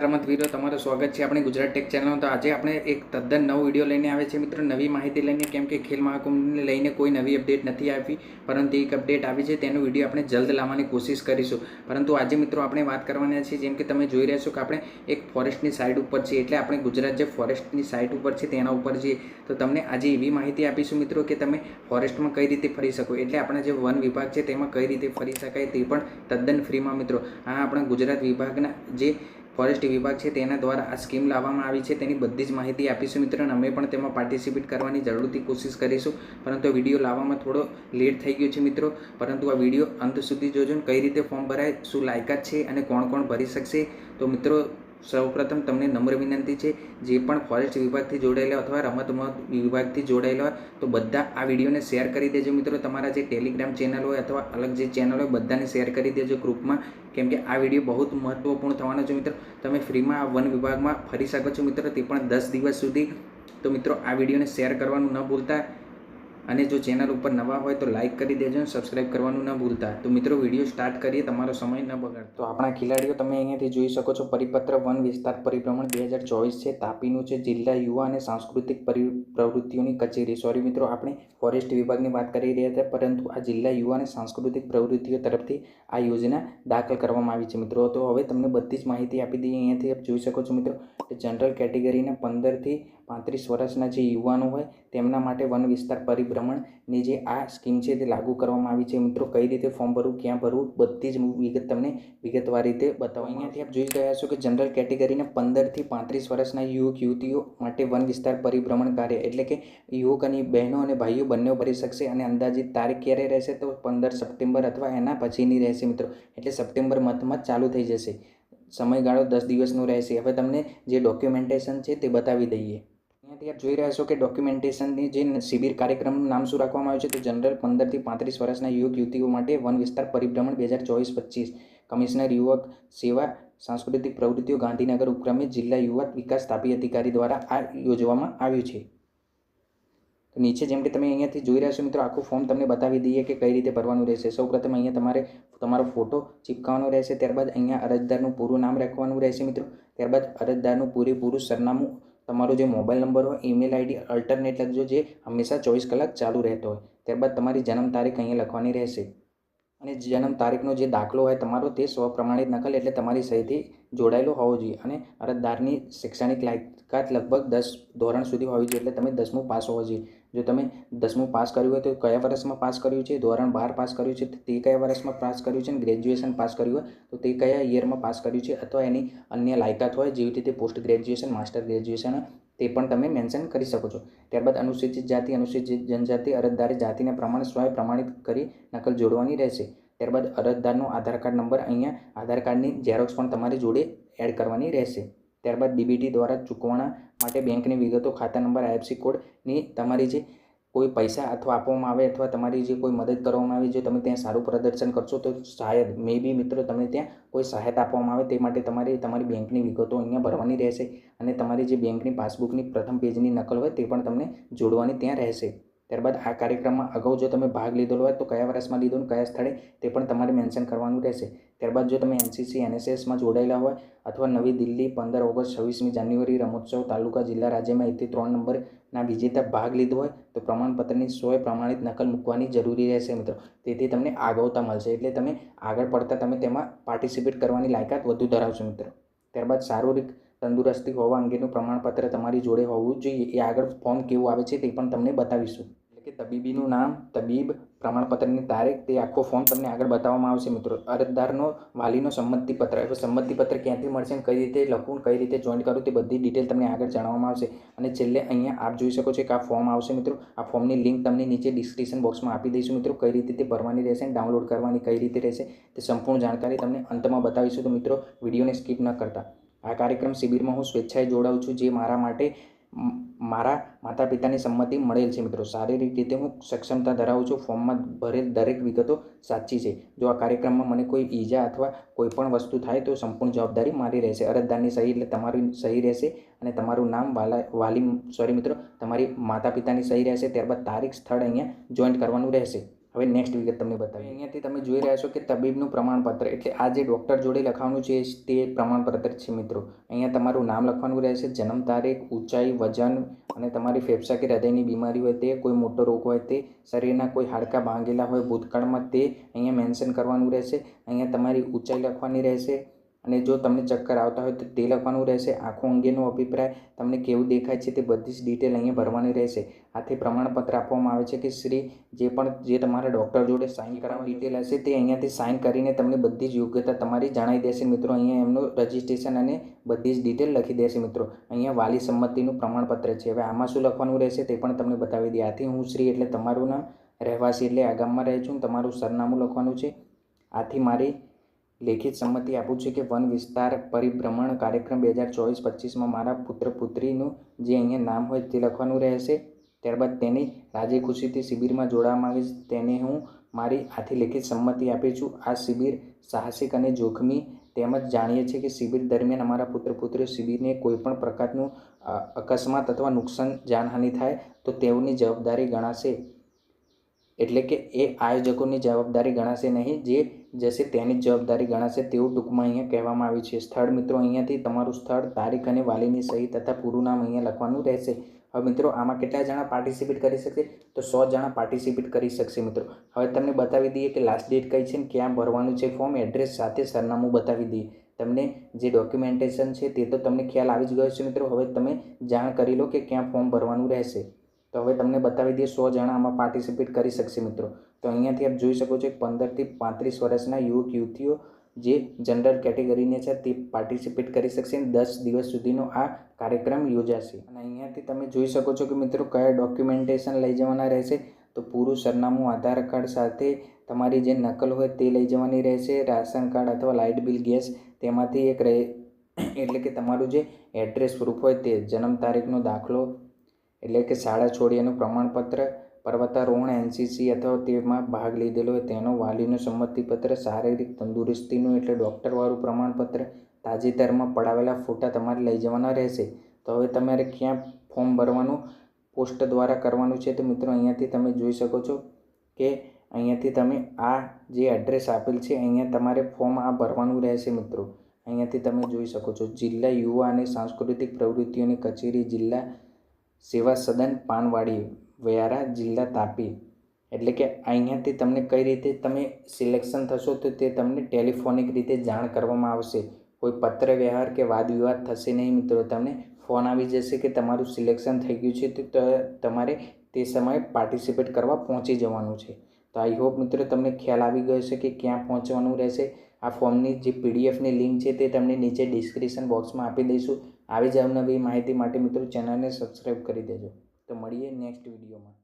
રમતવીરો તમારું સ્વાગત છે આપણી ગુજરાત ટેક ચેનલમાં। તો આજે આપણે એક તદ્દન નવો વિડીયો લઈને આવે છે મિત્રો, નવી માહિતી લઈને, કેમ કે ખેલ મહાકુંભને લઈને કોઈ નવી અપડેટ નથી આવી, પરંતુ એક અપડેટ આવી છે તેનો વિડીયો આપણે જલ્દ લાવવાની કોશિશ કરીશું। પરંતુ આજે મિત્રો આપણે વાત કરવાના છીએ, જેમ કે તમે જોઈ રહ્યા છો કે આપણે એક ફોરેસ્ટની સાઇડ ઉપર છીએ, એટલે આપણે ગુજરાત જે ફોરેસ્ટની સાઇડ ઉપર છે તેના ઉપર છીએ। તો તમને આજે એવી માહિતી આપીશું મિત્રો કે તમે ફોરેસ્ટમાં કઈ રીતે ફરી શકો, એટલે આપણા જે વન વિભાગ છે તેમાં કઈ રીતે ફરી શકાય તે પણ તદ્દન ફ્રીમાં મિત્રો। આ આપણા ગુજરાત વિભાગના જે ફોરેસ્ટ વિભાગ છે તેના દ્વારા આ સ્કીમ લાવવામાં આવી છે, તેની બધી જ માહિતી આપીશું મિત્રો, અને અમે પણ તેમાં પાર્ટિસિપેટ કરવાની જરૂરથી કોશિશ કરીશું। પરંતુ વિડીયો લાવવામાં થોડો લેટ થઈ ગયો છે મિત્રો, પરંતુ આ વિડીયો અંત સુધી જોજો ને કઈ રીતે ફોર્મ ભરાય, શું લાયકાત છે અને કોણ કોણ ભરી શકશે। તો મિત્રો સૌપ્રથમ તમને નમ્ર વિનંતી છે, જે પણ ફોરેસ્ટ વિભાગથી જોડાયેલા અથવા રમતગમત વિભાગથી જોડાયેલા હોય તો બધા આ વિડીયોને શેર કરી દેજો મિત્રો। તમારા જે ટેલિગ્રામ ચેનલ હોય અથવા અલગ જે ચેનલ હોય બધાને શેર કરી દેજો ગ્રુપમાં, કેમ કે આ વિડીયો બહુ જ મહત્વપૂર્ણ થવાનો છે મિત્રો। તમે ફ્રીમાં આ વન વિભાગમાં ફરી શકો છો મિત્રો, તે પણ 10 દિવસ સુધી। તો મિત્રો આ વિડીયોને શેર કરવાનું ન ભૂલતા, અને જો ચેનલ ઉપર નવા હોય તો લાઇક કરી દેજો, સબસ્ક્રાઇબ કરવાનું ન ભૂલતા। તો મિત્રો વિડીયો સ્ટાર્ટ કરીએ, તમારો સમય ન બગાડ। તો આપણા ખેલાડીઓ તમે અહીંયાથી જોઈ શકો છો, પરિપત્ર વન વિસ્તાર પરિભ્રમણ 2024 છે, તાપીનું છે, જિલ્લા યુવા અને સાંસ્કૃતિક પ્રવૃત્તિઓની કચેરી। સોરી મિત્રો, આપણે ફોરેસ્ટ વિભાગની વાત કરી રહ્યા હતા, પરંતુ આ જિલ્લા યુવા અને સાંસ્કૃતિક પ્રવૃત્તિઓ તરફથી આ યોજના દાખલ કરવામાં આવી છે મિત્રો। તો હવે તમને બધી જ માહિતી આપી દઈએ। અહીંયાથી આપ જોઈ શકો છો મિત્રો કે જનરલ કેટેગરીના 15 થી 35 વર્ષના જે યુવાનો હોય તેમના માટે વન વિસ્તાર પરિભ્રમણની જે આ સ્કીમ છે તે લાગુ કરવામાં આવી છે મિત્રો। કઈ રીતે ફોર્મ ભરવું, ક્યાં ભરવું, બધી જ વિગત તમને વિગતવાર રીતે બતાવો। અહીંયાથી આપ જોઈ રહ્યા છો કે જનરલ કેટેગરીના 15 થી 35 વર્ષના યુવક યુવતીઓ માટે વન વિસ્તાર પરિભ્રમણ કાર્ય, એટલે કે યુવક અને બહેનો અને ભાઈઓ બંને ભરી શકશે, અને અંદાજિત તારીખ ક્યારે રહેશે તો 15 સપ્ટેમ્બર અથવા એના પછીની રહેશે મિત્રો, એટલે સપ્ટેમ્બર મંથમાં ચાલુ થઈ જશે। સમયગાળો 10 દિવસનો રહેશે। હવે તમને જે ડોક્યુમેન્ટેશન છે તે બતાવી દઈએ। અહીંયાથી આપ જોઈ રહ્યા છો કે ડોક્યુમેન્ટેશનની જે શિબિર કાર્યક્રમનું નામ શું રાખવામાં આવ્યું છે, તો જનરલ 15 થી 35 વર્ષના યુવક યુવતીઓ માટે વન વિસ્તાર પરિભ્રમણ 2024-25, કમિશનર યુવક સેવા સાંસ્કૃતિક પ્રવૃત્તિઓ ગાંધીનગર ઉપક્રમે જિલ્લા યુવા વિકાસ તાપી અધિકારી દ્વારા આ યોજવામાં આવ્યું છે। તો નીચે જેમ કે તમે અહીંયાથી જોઈ રહ્યા છો મિત્રો, આખું ફોર્મ તમને બતાવી દઈએ કે કઈ રીતે ભરવાનું રહેશે। સૌપ્રથમ અહીંયા તમારે તમારો ફોટો ચિપકાવવાનો રહેશે, ત્યારબાદ અહીંયા અરજદારનું પૂરું નામ રાખવાનું રહેશે મિત્રો, ત્યારબાદ અરજદારનું પૂરેપૂરું સરનામું, તમારો જે મોબાઈલ નંબર હોય, ઈમેલ આઈડી અલ્ટરનેટ લખજો જે હંમેશા 24 કલાક ચાલુ રહેતો હોય, ત્યારબાદ તમારી જન્મ તારીખ અહીંયા લખવાની રહેશે, અને જન્મ તારીખનો જે દાખલો હોય તમારો તે સ્વપ્રમાણિત નકલ, એટલે તમારી સહીથી જોડાયેલો હોવો જોઈએ, અને અરજદારની શૈક્ષણિક લાયકાત લગભગ 10 ધોરણ સુધી હોવી જોઈએ, એટલે તમે 10મું પાસ હોવો જોઈએ। જો તમે 10મું પાસ કર્યું હોય તો કયા વર્ષમાં પાસ કર્યું છે, ધોરણ 12 પાસ કર્યું છે તે કયા વર્ષમાં પાસ કર્યું છે, અને ગ્રેજ્યુએશન પાસ કર્યું હોય તો તે કયા યરમાં પાસ કર્યું છે, અથવા એની અન્ય લાયકાત હોય જેવી રીતે પોસ્ટ ગ્રેજ્યુએશન, માસ્ટર ગ્રેજ્યુએશન, તે પણ તમે મેન્શન કરી શકો છો। ત્યારબાદ અનુસૂચિત જાતિ, અનુસૂચિત જનજાતિ, અરજદારે જાતિના પ્રમાણે સ્વયં પ્રમાણિત કરી નકલ જોડવાની રહેશે। ત્યારબાદ અરજદારનો આધાર કાર્ડ નંબર, અહીંયા આધાર કાર્ડની ઝેરોક્સ પણ તમારી જોડે એડ કરવાની રહેશે। ત્યારબાદ ડીબીટી દ્વારા ચૂકવણા માટે બેંકની વિગતો, ખાતા નંબર, આઈએફએસસી કોડની, તમારી જે કોઈ પૈસા અથવા આપવામાં આવે અથવા તમારી જે કોઈ મદદ કરવામાં આવે, જો તમે ત્યાં સારું પ્રદર્શન કરશો તો શાયદ મે બી મિત્રો તમને ત્યાં કોઈ સહાયતા આપવામાં આવે, તે માટે તમારી બેંકની વિગતો અહીંયા ભરવાની રહેશે, અને તમારી જે બેંકની પાસબુકની પ્રથમ પેજની નકલ હોય તે પણ તમને જોડવાની ત્યાં રહેશે। ત્યારબાદ આ કાર્યક્રમમાં અગાઉ જો તમે ભાગ લીધેલો હોય તો કયા વર્ષમાં લીધો, કયા સ્થળે, તે પણ તમારે મેન્શન કરવાનું રહેશે। ત્યારબાદ જો તમે એનસીસી એનએસએસમાં જોડાયેલા હોય અથવા નવી દિલ્હી 15 ઓગસ્ટ 26મી જાન્યુઆરી રમોત્સવ તાલુકા જિલ્લા રાજ્યમાં 1 થી 3 નંબરના વિજેતા ભાગ લીધો હોય તો પ્રમાણપત્રની સ્વયં પ્રમાણિત નકલ મૂકવાની જરૂરી રહેશે મિત્રો, તેથી તમને આગવતા મળશે, એટલે તમે આગળ પડતા તમે તેમાં પાર્ટિસિપેટ કરવાની લાયકાત વધુ ધરાવશો મિત્રો। ત્યારબાદ શારીરિક તંદુરસ્તી હોવા અંગેનું પ્રમાણપત્ર તમારી જોડે હોવું જોઈએ। એ આગળ ફોર્મ કેવું આવે છે તે પણ તમને બતાવીશું, એટલે કે તબીબીનું નામ, તબીબ, પ્રમાણપત્રની તારીખ, તે આખો ફોર્મ તમને આગળ બતાવવામાં આવશે મિત્રો। અરજદારનો વાલીનો સંમતિપત્ર, હવે સંમતિપત્ર ક્યાંથી મળશે, કઈ રીતે લખવું, કઈ રીતે જોઈન્ટ કરવું, તે બધી ડિટેલ તમને આગળ જણાવવામાં આવશે। અને છેલ્લે અહીંયા આપ જોઈ શકો છો કે આ ફોર્મ આવશે મિત્રો, આ ફોર્મની લિંક તમને નીચે ડિસ્ક્રિપ્શન બોક્સમાં આપી દઈશું મિત્રો, કઈ રીતે તે ભરવાની રહેશે, ડાઉનલોડ કરવાની કઈ રીતે રહેશે, તે સંપૂર્ણ જાણકારી તમને અંતમાં બતાવીશું। તો મિત્રો વિડીયોને સ્કીપ ન કરતા। આ કાર્યક્રમ શિબિરમાં હું સ્વેચ્છાએ જોડાઉં છું, જે મારા માટે મારા માતા પિતાની સંમતિ મળેલ છે મિત્રો। શારીરિક રીતે હું સક્ષમતા ધરાવું છું, ફોર્મમાં ભરેલ દરેક વિગતો સાચી છે। જો આ કાર્યક્રમમાં મને કોઈ ઈજા અથવા કોઈ પણ વસ્તુ થાય તો સંપૂર્ણ જવાબદારી મારી રહેશે। અરજદારની સહી એટલે તમારી સહી રહેશે, અને તમારું નામ, તમારી માતા પિતાની સહી રહેશે, ત્યારબાદ તારીખ, સ્થળ અહીંયા જોઈન્ટ કરવાનું રહેશે। હવે નેક્સ્ટ વિગત તમને બતાવીએ। અહીંયાથી તમે જોઈ રહ્યા છો કે તબીબનું પ્રમાણપત્ર એટલે આ જે ડૉક્ટર જોડે લખવાનું છે તે પ્રમાણપત્ર છે મિત્રો। અહીંયા તમારું નામ લખવાનું રહેશે, જન્મ તારીખ, ઊંચાઈ, વજન અને તમારી ફેફસા કે હૃદયની બીમારી હોય તે, કોઈ મોટો રોગ હોય તે, શરીરના કોઈ હાડકાં ભાંગેલા હોય ભૂતકાળમાં તે અહીંયા મેન્શન કરવાનું રહેશે। અહીંયા તમારી ઊંચાઈ લખવાની રહેશે અને જો તમને ચક્કર આવતા હોય તો તે લખવાનું રહેશે। આંખો અંગેનો અભિપ્રાય, તમને કેવું દેખાય છે તે બધી જ ડિટેલ અહીંયા ભરવાની રહેશે। આથી પ્રમાણપત્ર આપવામાં આવે છે કે શ્રી જે તમારા ડૉક્ટર જોડે સાઇન કરાવવાની ડિટેલ હશે તે અહીંયાથી સાઇન કરીને તમને બધી જ યોગ્યતા તમારી જણાવી દેશે મિત્રો। અહીંયા એમનું રજિસ્ટ્રેશન અને બધી જ ડિટેલ લખી દેશે મિત્રો। અહીંયા વાલી સંમતિનું પ્રમાણપત્ર છે। હવે આમાં શું લખવાનું રહેશે તે પણ તમને બતાવી દઈએ। આથી હું શ્રી એટલે તમારું નામ, રહેવાસી એટલે આ ગામમાં રહે છું, તમારું સરનામું લખવાનું છે। આથી મારી લેખિત સંમતિ આપું છું કે વન વિસ્તાર પરિભ્રમણ કાર્યક્રમ 2024-25માં મારા પુત્ર પુત્રીનું જે અહીંયા નામ હોય તે લખવાનું રહેશે। ત્યારબાદ તેની રાજી ખુશીથી શિબિરમાં જોડાવામાં આવે છે તેને હું મારી આથી લેખિત સંમતિ આપી છું। આ શિબિર સાહસિક અને જોખમી તેમજ જાણીએ છીએ કે શિબિર દરમિયાન અમારા પુત્ર પુત્રીઓ શિબિરને કોઈપણ પ્રકારનું અકસ્માત અથવા નુકસાન જાનહાનિ થાય તો તેઓની જવાબદારી ગણાશે, એટલે કે એ આયોજકોની જવાબદારી ગણાશે નહીં, જે જશે તેની જવાબદારી ગણાશે તેવું ટૂંકમાં અહીંયા કહેવામાં આવ્યું છે। સ્થળ મિત્રો અહીંયાથી તમારું સ્થળ, તારીખ અને વાલીની સહી તથા પૂરું નામ અહીંયા લખવાનું રહેશે। હવે મિત્રો આમાં કેટલા જણા પાર્ટિસિપેટ કરી શકશે? તો 100 જણા પાર્ટિસિપેટ કરી શકશે મિત્રો। હવે તમને બતાવી દઈએ કે લાસ્ટ ડેટ કઈ છે ને ક્યાં ભરવાનું છે ફોર્મ, એડ્રેસ સાથે સરનામું બતાવી દઈએ। તમને જે ડોક્યુમેન્ટેશન છે તે તો તમને ખ્યાલ આવી જ ગયો છે મિત્રો। હવે તમે જાણ કરી લો કે ક્યાં ફોર્મ ભરવાનું રહેશે। તો હવે તમને બતાવી દઈએ 100 જણા આમાં પાર્ટિસિપેટ કરી શકશે મિત્રો। તો અહીંયાથી આપ જોઈ શકો છો 15 થી 35 વર્ષના યુવક યુવતીઓ જે જનરલ કેટેગરીને છે તે પાર્ટિસિપેટ કરી શકશે। 10 દિવસ સુધીનો આ કાર્યક્રમ યોજાશે। અને અહીંયાથી તમે જોઈ શકો છો કે મિત્રો કયા ડોક્યુમેન્ટેશન લઈ જવાના રહેશે। તો પૂરું સરનામું, આધાર કાર્ડ સાથે તમારી જે નકલ હોય તે લઈ જવાની રહેશે। રાશન કાર્ડ અથવા લાઇટ બિલ, ગેસ તેમાંથી એક રહે, એટલે કે તમારું જે એડ્રેસ પ્રૂફ હોય તે, જન્મ તારીખનો દાખલો એટલે કે શાળા છોડી એનું પ્રમાણપત્ર, પર્વતારોહણ NCC અથવા તેમાં ભાગ લીધેલો હોય તેનો, વાલીનું સંમતિપત્ર, શારીરિક તંદુરસ્તીનું એટલે ડૉક્ટરવાળું પ્રમાણપત્ર, તાજેતરમાં પડાવેલા ફોટા તમારે લઈ જવાના રહેશે। તો હવે તમારે ક્યાં ફોર્મ ભરવાનું પોસ્ટ દ્વારા કરવાનું છે? તો મિત્રો અહીંયાથી તમે જોઈ શકો છો કે અહીંયાથી તમે આ જે એડ્રેસ આપેલ છે અહીંયા તમારે ફોર્મ આ ભરવાનું રહેશે મિત્રો। અહીંયાથી તમે જોઈ શકો છો જિલ્લા યુવા અને સાંસ્કૃતિક પ્રવૃત્તિઓની કચેરી, જિલ્લા સેવા સદન પાનવાડી, વ્યારા, જિલ્લા તાપી। એટલે કે અહીંયાથી તમને કઈ રીતે તમે સિલેક્શન થશો તો તે તમને ટેલિફોનિક રીતે જાણ કરવામાં આવશે। કોઈ પત્ર વ્યવહાર કે વાદ વિવાદ થશે નહીં મિત્રો। તમને ફોન આવી જશે કે તમારું સિલેક્શન થઈ ગયું છે તો તમારે તે સમયે પાર્ટિસિપેટ કરવા પહોંચી જવાનું છે। તો આઈ હોપ મિત્રો તમને ખ્યાલ આવી ગયો છે કે ક્યાં પહોંચવાનું રહેશે। આ ફોર્મની જે PDFની લિંક છે તે તમને નીચે ડિસ્ક્રિપ્શન બોક્સમાં આપી દઈશું। આવી જ અવનવી માહિતી માટે મિત્રો ચેનલને સબસ્ક્રાઈબ કરી દેજો। તો મળીએ નેક્સ્ટ વિડીયોમાં।